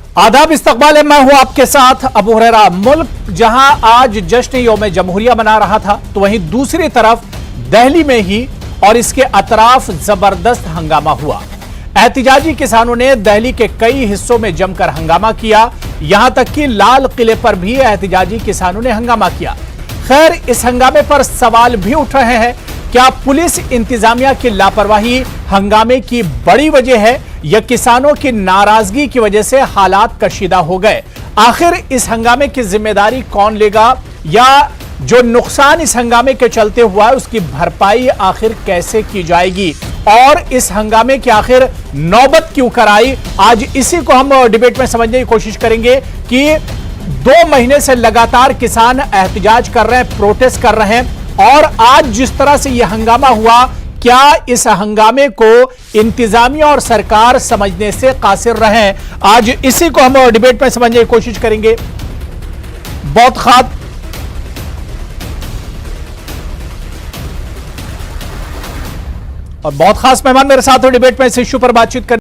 आदाब, इस्तकबाल है। मैं हूं आपके साथ अबू हुरैरा। मुल्क जहां आज जश्न यौम जमहूरिया मना रहा था, तो वहीं दूसरी तरफ दिल्ली में ही और इसके अतराफ जबरदस्त हंगामा हुआ। एहतिजाजी किसानों ने दिल्ली के कई हिस्सों में जमकर हंगामा किया। यहां तक कि लाल किले पर भी एहतिजाजी किसानों ने हंगामा किया। खैर, इस हंगामे पर सवाल भी उठ रहे हैं, क्या पुलिस इंतजामिया की लापरवाही हंगामे की बड़ी वजह है या किसानों की नाराजगी की वजह से हालात कशीदा हो गए? आखिर इस हंगामे की जिम्मेदारी कौन लेगा, या जो नुकसान इस हंगामे के चलते हुआ है उसकी भरपाई आखिर कैसे की जाएगी, और इस हंगामे की आखिर नौबत क्यों कराई? आज इसी को हम डिबेट में समझने की कोशिश करेंगे कि 2 महीने से लगातार किसान एहतजाज कर रहे हैं, प्रोटेस्ट कर रहे हैं, और आज जिस तरह से यह हंगामा हुआ, क्या इस हंगामे को इंतजामिया और सरकार समझने से कासिर रहे हैं? आज इसी को हम डिबेट में समझने की कोशिश करेंगे। बहुत खास मेहमान मेरे साथ डिबेट में इस इश्यू पर बातचीत कर